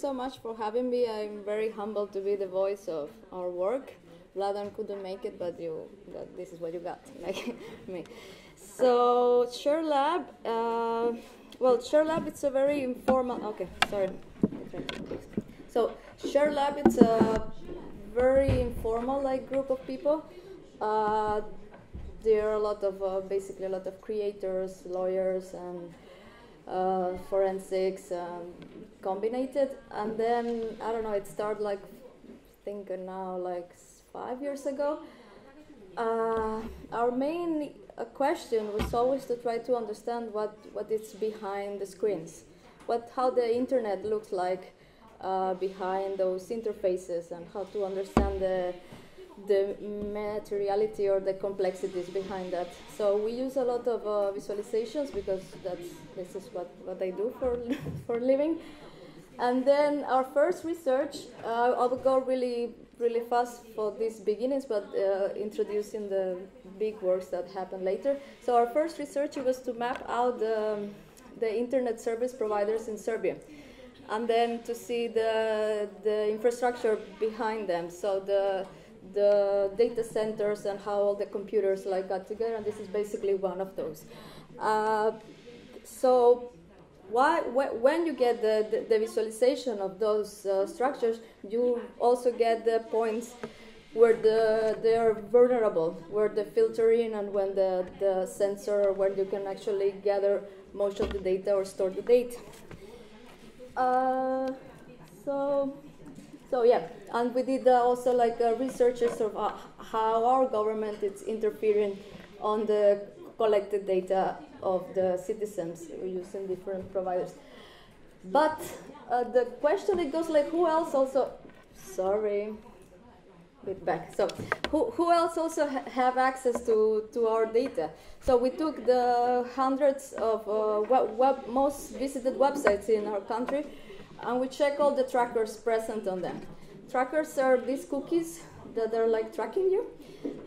so much for having me. I'm very humbled to be the voice of our work. Vladan couldn't make it, but this is what you got, like me. So ShareLab, ShareLab, it's a very informal. Okay, sorry. So ShareLab, it's a very informal group of people. There are a lot of basically a lot of creators, lawyers, and forensics combined. And then I don't know. It started I think now 5 years ago. Our main question was always to try to understand what is behind the screens, how the internet looks like behind those interfaces, and how to understand the materiality or the complexities behind that. So we use a lot of visualizations because this is what I do for a living. And then our first research, I will go really fast for these beginnings, but introducing the big works that happened later. So our first research was to map out the internet service providers in Serbia, and then to see the infrastructure behind them. So the data centers and how all the computers got together, and this is basically one of those. So when you get the visualization of those structures, you also get the points where they are vulnerable, where the filtering and when the sensor, where you can actually gather most of the data or store the data. So yeah, and we did also researches of how our government is interfering on the collected data of the citizens using different providers. But the question, it goes who else also? Sorry, back. So who else also have access to our data? So we took the hundreds of most visited websites in our country, and we check all the trackers present on them. Trackers are these cookies that are tracking you,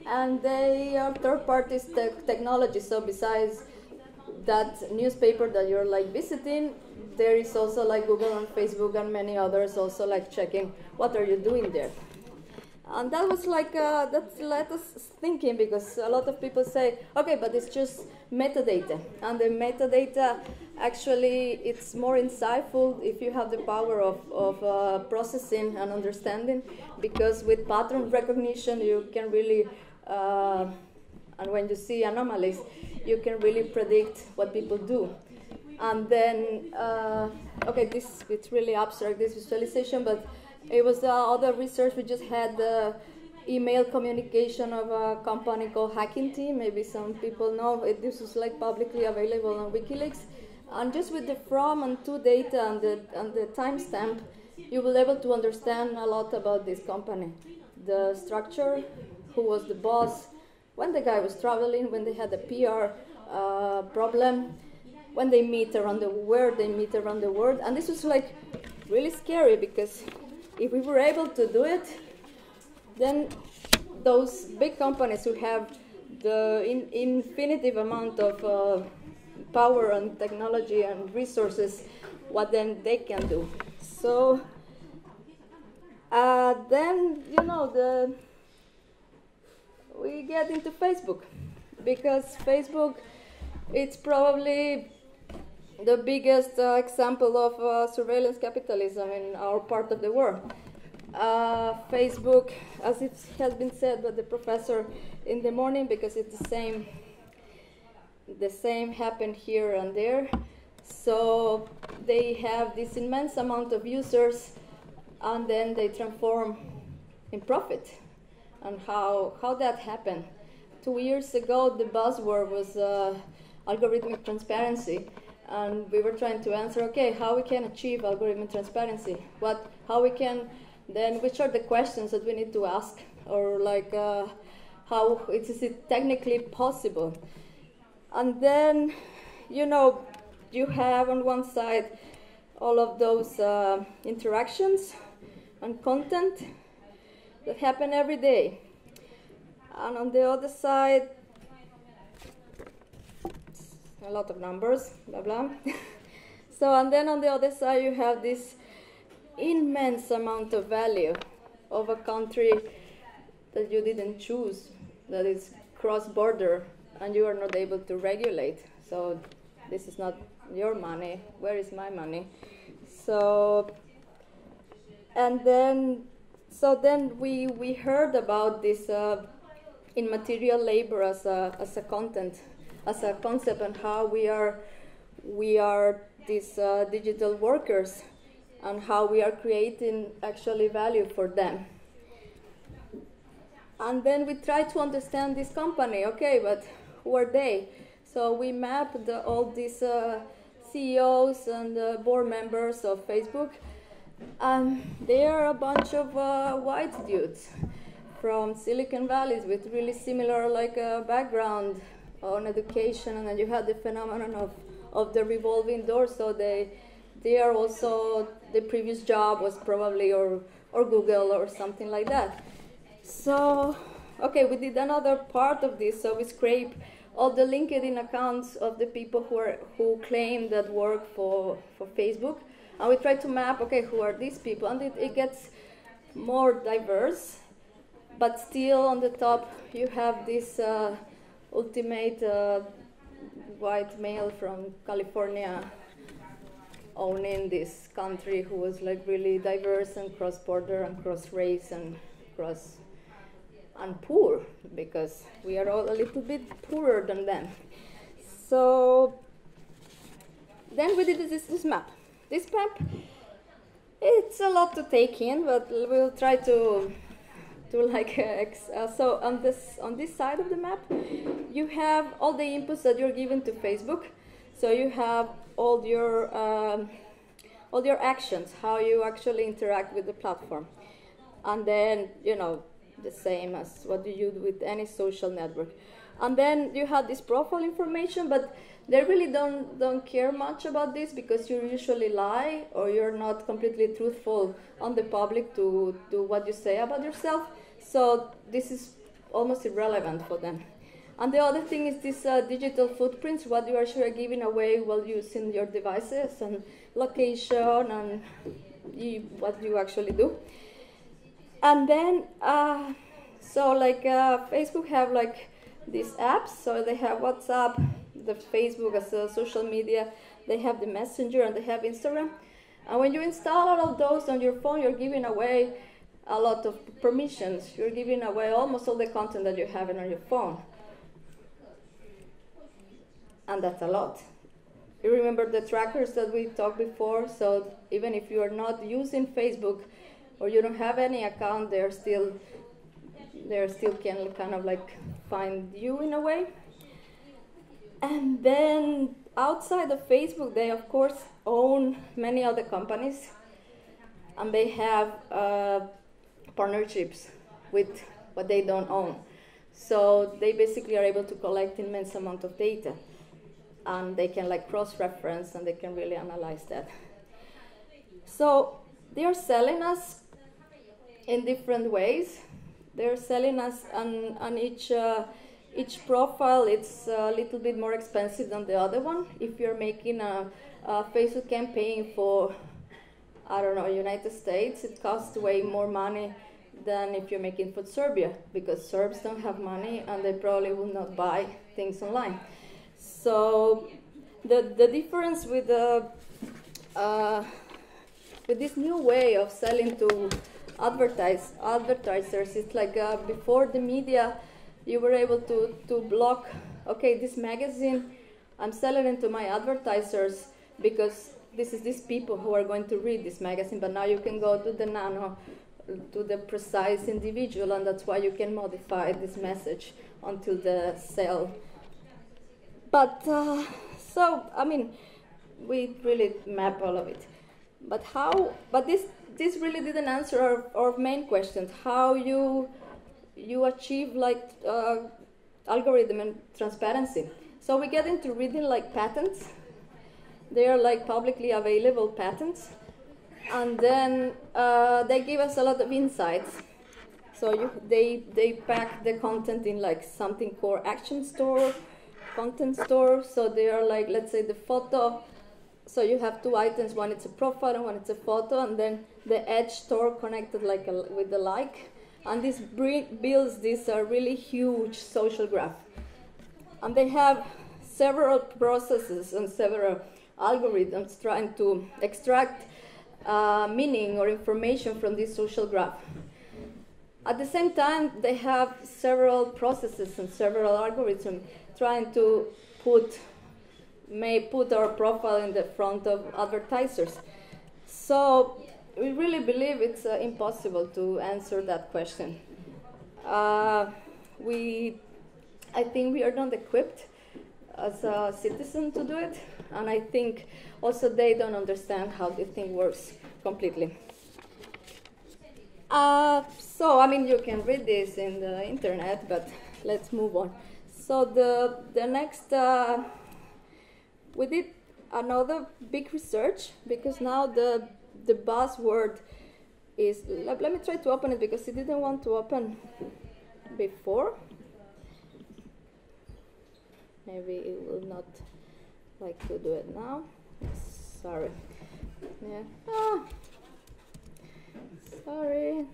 and they are third-party technology. So besides that newspaper that you're visiting, there is also Google and Facebook and many others also checking what are you doing there. And that was that let us thinking, because a lot of people say, okay, but it's just metadata, and the metadata actually it's more insightful if you have the power of processing and understanding, because with pattern recognition you can really and when you see anomalies, you can really predict what people do. And then okay, it's really abstract, this visualization, but it was other research. We just had the email communication of a company called Hacking Team. Maybe some people know it. This was publicly available on WikiLeaks. And just with the from and to data and the timestamp, you will be able to understand a lot about this company. The structure, who was the boss, when the guy was traveling, when they had a PR problem, when they meet around the world, And this was really scary, because if we were able to do it, then those big companies who have the infinitive amount of power and technology and resources, what then they can do. So then, we get into Facebook, because Facebook, it's probably the biggest example of surveillance capitalism in our part of the world. Facebook, as it has been said by the professor in the morning, because it's the same happened here and there. So they have this immense amount of users, and then they transform in profit. And how that happened? 2 years ago, the buzzword was algorithmic transparency. And we were trying to answer, okay, how we can achieve algorithmic transparency? Which are the questions that we need to ask? Or how is it technically possible? And then, you have on one side all of those interactions and content that happen every day. And on the other side, a lot of numbers, blah, blah. So, and then on the other side, you have this immense amount of value of a country that you didn't choose, that is cross-border, and you are not able to regulate. So this is not your money. Where is my money? So, and then we heard about this immaterial labor as a concept, and how we are these digital workers, and how we are creating actually value for them. And then we try to understand this company. Okay, but who are they? So we mapped all these CEOs and board members of Facebook, and they are a bunch of white dudes from Silicon Valley with really similar background on education, and then you had the phenomenon of the revolving door. So they are also, the previous job was probably or Google or something like that. So, okay, we did another part of this. So we scrape all the LinkedIn accounts of the people who claim that work for Facebook, and we try to map, okay, who are these people, and it gets more diverse, but still on the top you have this ultimate white male from California owning this country, who was like really diverse and cross-border and cross-race and poor, because we are all a little bit poorer than them. So then we did this map. This map, it's a lot to take in, but we'll try to so on this side of the map, you have all the inputs that you're given to Facebook. So you have all your actions, how you actually interact with the platform, and then the same as what you do with any social network. And then you have this profile information, but they really don't care much about this, because you usually lie or you're not completely truthful on the public to do what you say about yourself. So this is almost irrelevant for them. And the other thing is this digital footprints, what you are sure giving away while using your devices, and location, and what you actually do. And then, Facebook have these apps. So they have WhatsApp, the Facebook as a social media, they have the Messenger, and they have Instagram. And when you install all of those on your phone, you're giving away a lot of permissions. You're giving away almost all the content that you have on your phone. And that's a lot. You remember the trackers that we talked before? So even if you are not using Facebook, or you don't have any account, they still can kind of find you in a way. And then outside of Facebook, they of course own many other companies, and they have partnerships with what they don't own. So they basically are able to collect immense amount of data, and they can cross-reference, and they can really analyze that. So they are selling us in different ways. They're selling us on each profile. It's a little bit more expensive than the other one. If you're making a Facebook campaign for, I don't know, United States, it costs way more money than if you're making for Serbia, because Serbs don't have money and they probably will not buy things online. So the difference with this new way of selling to advertisers, it's before the media, you were able to block, okay, this magazine, I'm selling it to my advertisers because this is these people who are going to read this magazine, but now you can go to the nano, to the precise individual, and that's why you can modify this message until the sale. But, we really map all of it. But this really didn't answer our main questions. How you achieve algorithm and transparency. So we get into reading patents. They are publicly available patents, and then they give us a lot of insights. So they pack the content in something called action store, content store. So they are let's say the photo. So you have two items, one it's a profile and one it's a photo, and then the edge store connected with the like, and this builds this really huge social graph. And they have several processes and several algorithms trying to extract meaning or information from this social graph. At the same time, they have several processes and several algorithms trying to put our profile in the front of advertisers. So we really believe it's impossible to answer that question. I think we are not equipped as a citizen to do it, and I think also they don't understand how the thing works completely. So, I mean, you can read this in the internet, but let's move on. So the next, we did another big research, because now the buzzword is, let me try to open it because it didn't want to open before. Maybe it will not like to do it now. Sorry. Yeah. Sorry.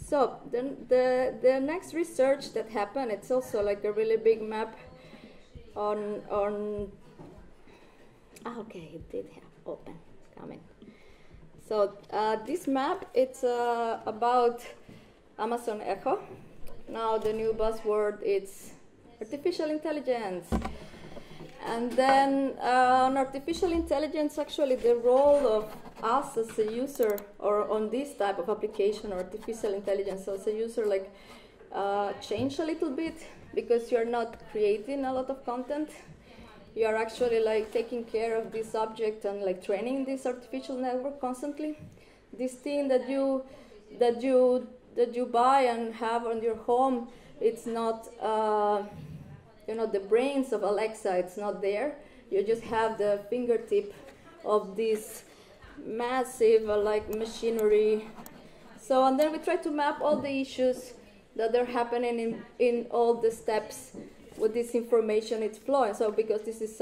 So the next research that happened, it's also like a really big map on okay, it did have open, coming. So this map, it's about Amazon Echo. Now the new buzzword is artificial intelligence. And then on artificial intelligence, actually the role of us as a user, or on this type of application, artificial intelligence as a user, like change a little bit, because you're not creating a lot of content. You are actually like taking care of this object and like training this artificial network constantly. This thing that you buy and have on your home, it's not the brains of Alexa, it's not there. You just have the fingertip of this massive like machinery. So, and then we try to map all the issues that are happening in all the steps with this information it's flowing. So because this is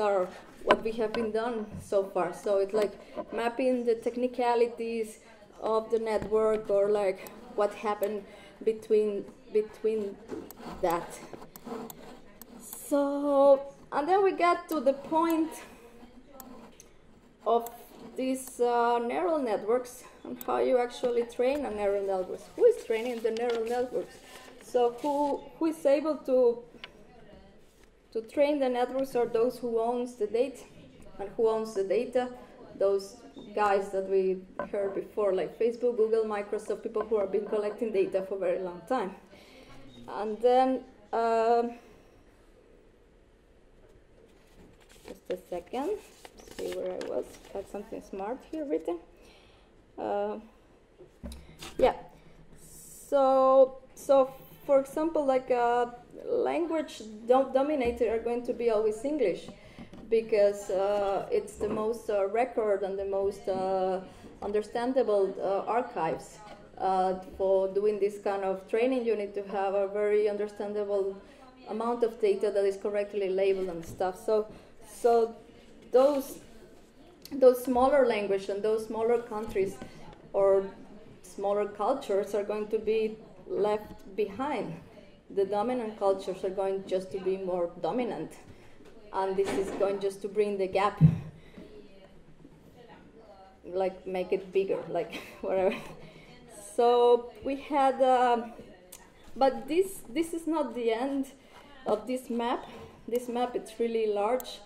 what we have been done so far. So it's like mapping the technicalities of the network, or like what happened between that. So, and then we got to the point of these neural networks and how you actually train a neural network. Who is training the neural networks? So who is able to train the networks are those who owns the data. And who owns the data? Those guys that we heard before, like Facebook, Google, Microsoft, people who have been collecting data for a very long time. And then, just a second, see where I was. Had something smart here written. Yeah. So for example, like language dominated are going to be always English, because it's the most record and the most understandable archives. For doing this kind of training, you need to have a very understandable amount of data that is correctly labeled and stuff. So those smaller language and those smaller countries or smaller cultures are going to be left behind. The dominant cultures are going just to be more dominant, and this is going just to bring the gap, like make it bigger, like whatever. So we had, but this is not the end of this map. This map, it's really large,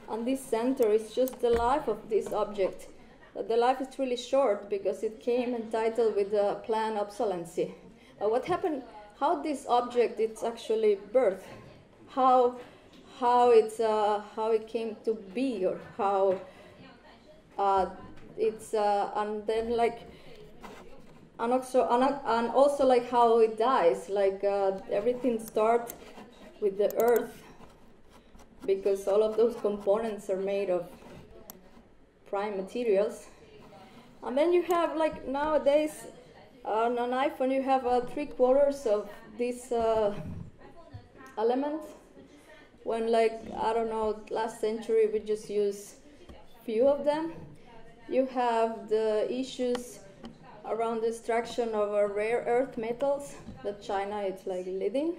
and this center is just the life of this object. The life is really short because it came entitled with a planned obsolescence. What happened? How this object it's actually birthed? How it came to be, or how it's and then like and also like how it dies. Like everything starts with the earth, because all of those components are made of prime materials. And then you have, like nowadays on an iPhone, you have 3/4 of this element, when like, I don't know, last century we just use few of them. You have the issues around the extraction of rare earth metals that China is like leading,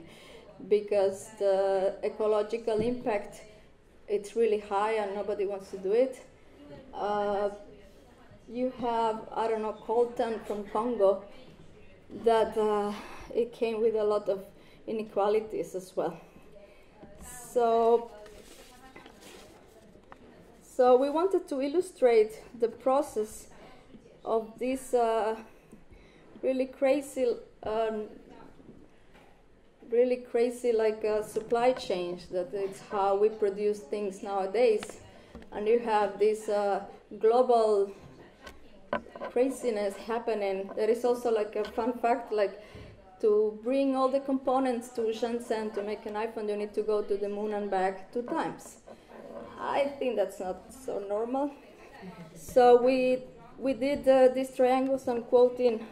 because the ecological impact, it's really high and nobody wants to do it. You have, I don't know, coltan from Congo, that it came with a lot of inequalities as well. So we wanted to illustrate the process of this really crazy like supply chain, that it's how we produce things nowadays. And you have this global craziness happening. There is also like a fun fact, like to bring all the components to Shenzhen to make an iPhone, you need to go to the moon and back 2 times. I think that's not so normal. So we did these triangles and quoting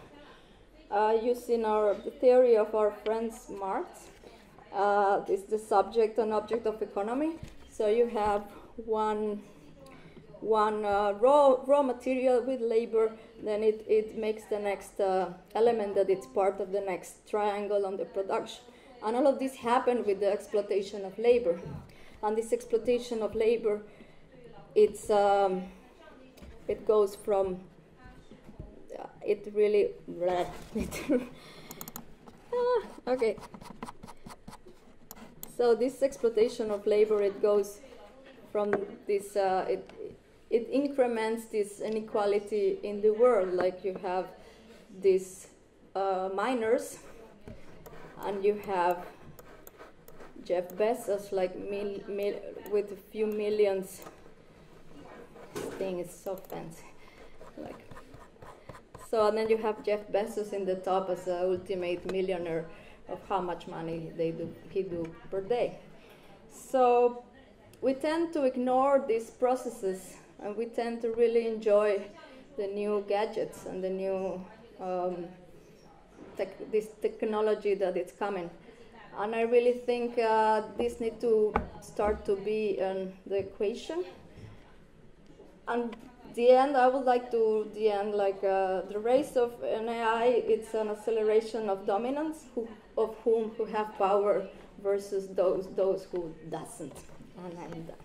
using the theory of our friends Marx. This is the subject and object of economy. So you have one raw material with labor, then it makes the next element that it's part of the next triangle on the production. And all of this happened with the exploitation of labor. And this exploitation of labor, it goes from, it really, okay. So this exploitation of labor, it goes from this, it increments this inequality in the world. Like you have these miners, and you have Jeff Bezos, like with a few millions. This thing is so fancy. Like, so, and then you have Jeff Bezos in the top as the ultimate millionaire of how much money he do per day. So we tend to ignore these processes, and we tend to really enjoy the new gadgets and the new this technology that is coming. And I really think this needs to start to be the equation. And the end, I would like to like the race of an AI. It's an acceleration of dominance of whom who have power versus those who doesn't. And I'm done.